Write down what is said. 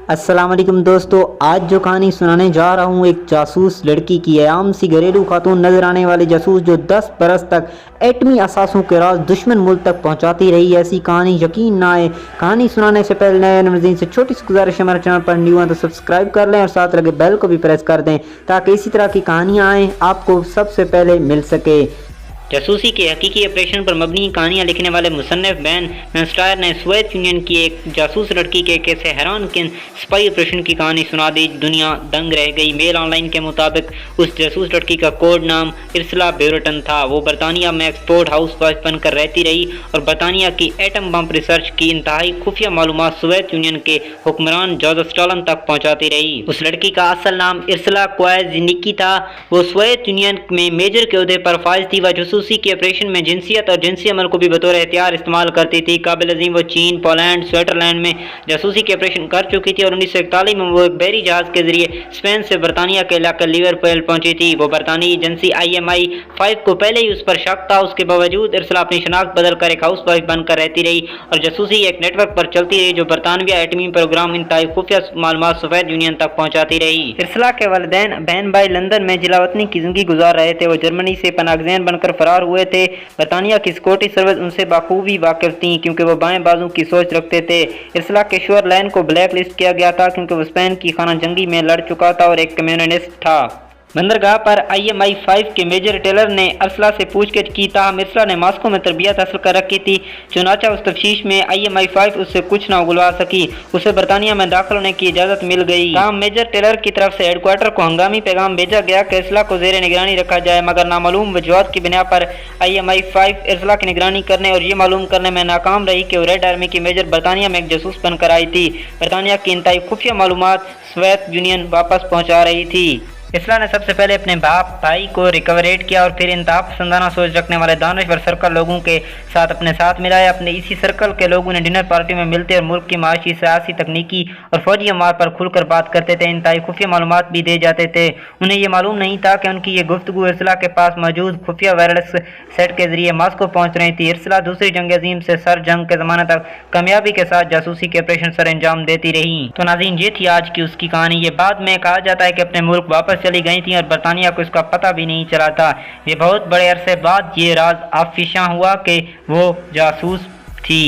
अस्सलाम वालेकुम दोस्तों, आज जो कहानी सुनाने जा रहा हूँ एक जासूस लड़की की है। आम सी घरेलू खातून नजर आने वाले जासूस जो 10 बरस तक एटमी असासों के राज दुश्मन मुल्क तक पहुँचाती रही। ऐसी कहानी यकीन ना आए। कहानी सुनाने से पहले नए नज़ीन से छोटी सी गुजारिश, हमारे चैनल पर न्यू है तो सब्सक्राइब कर लें और साथ लगे बेल को भी प्रेस कर दें ताकि इसी तरह की कहानियाँ आएँ आपको सबसे पहले मिल सके। जासूसी के हकीकी ऑपरेशन पर मबनी कहानियाँ लिखने वाले मुसन्निफ बैन मैनस्टायर ने सोवियत यूनियन की एक जासूस लड़की के कैसे हैरान किन स्पाई ऑपरेशन की कहानी सुना दी। दुनिया दंग रह गई। मेल ऑनलाइन के मुताबिक उस जासूस लड़की का कोड नाम इर्सला बेरोटन था। वो बरतानिया में एक्सपोर्ट हाउस वाइफ बनकर रहती रही और बरतानिया की एटम बम रिसर्च की इंतहाई खुफिया मालूमात सोवियत यूनियन के हुक्मरान जोसेफ स्टालिन तक पहुँचाती रही। उस लड़की का असल नाम इर्सला क्वायज़निकी था। वो सोवियत यूनियन में मेजर के ओहदे पर फाइज थी। वह जासूसी की ऑपरेशन में जिनसियत और जिनसी अमल को भी बतौर एहतियार इस्तेमाल करती थी। काबिल अजीम वो चीन, पोलैंड, स्विट्जरलैंड में जासूसी की ऑपरेशन कर चुकी थी और 1941 में वो एक बहरी जहाज के जरिए स्पेन से बरतानिया के इलाके लिवरपूल पहुंची थी। वो बरतानी एजेंसी IMI5 को पहले ही उस पर शक था। उसके बावजूद इर्सला अपनी शनाख्त बदल कर एक हाउस वाइफ बनकर रहती रही और जासूसी एक नेटवर्क पर चलती रही जो बरतानवी एटमी प्रोग्राम इंतहाई खुफिया मालूमात सोवियत यूनियन तक पहुंचाती रही। इर्सला के वालिदैन बहन भाई लंदन में जिलावतनी की जिंदगी गुजार रहे थे। वो जर्मनी से पनागज़ैन बनकर फरार हुए थे। बरतानिया की सिक्योरिटी सर्विस उनसे बाखूबी वाकिफ थी क्योंकि वो बाएं बाजू की सोच रखते थे। इर्सला के शोहर लैन को ब्लैक लिस्ट किया गया था क्योंकि वो स्पेन की खाना जंगी में लड़ चुका था और एक कम्युनिस्ट था। बंदरगाह पर IMI5 के मेजर टेलर ने इर्सला से पूछताछ की। ताहम इर्सला ने मॉस्को में तरबियत हासिल कर रखी थी। चुनाचा उस तफ्तीश में IMI5 उससे कुछ ना उगलवा सकी। उसे बरतानिया में दाखिल होने की इजाज़त मिल गई। ताहम मेजर टेलर की तरफ से हेडक्वार्टर को हंगामी पैगाम भेजा गया कि इर्सला को ज़ेर निगरानी रखा जाए, मगर नामालूम वजूहात की बिना पर IMI5 इर्सला की निगरानी करने और ये मालूम करने में नाकाम रही कि वो रेड आर्मी की मेजर बरतानिया में एक जासूस बनकर आई थी। बरतानिया की इंतहाई खुफिया मालूमात सोवियत यूनियन वापस पहुँचा रही थी। इर्सला ने सबसे पहले अपने भाई को रिकवरेट किया और फिर इंतहा पसंदाना सोच रखने वाले दानश्वर सर्कल लोगों के साथ अपने साथ मिलाया। अपने इसी सर्कल के लोगों ने डिनर पार्टी में मिलते और मुल्क की माशी, सियासी, तकनीकी और फौजी अमार पर खुलकर बात करते थे। इंतहाई खुफिया मालूमात भी दे जाते थे। उन्हें यह मालूम नहीं था कि उनकी ये गुफ्तगू इर्सला के पास मौजूद खुफिया वायरलेस सेट के जरिए मॉस्को पहुँच रही थी। इर्सला दूसरी जंग अजीम से सर जंग के ज़माने तक कामयाबी के साथ जासूसी के ऑपरेशन सर अंजाम देती रही। तो नाज़रीन, ये थी आज की उसकी कहानी। ये बाद में कहा जाता है कि अपने मुल्क वापस चली गई थी और बरतानिया को इसका पता भी नहीं चला था। ये बहुत बड़े अरसे बाद ये राज आफिशा हुआ कि वो जासूस थी।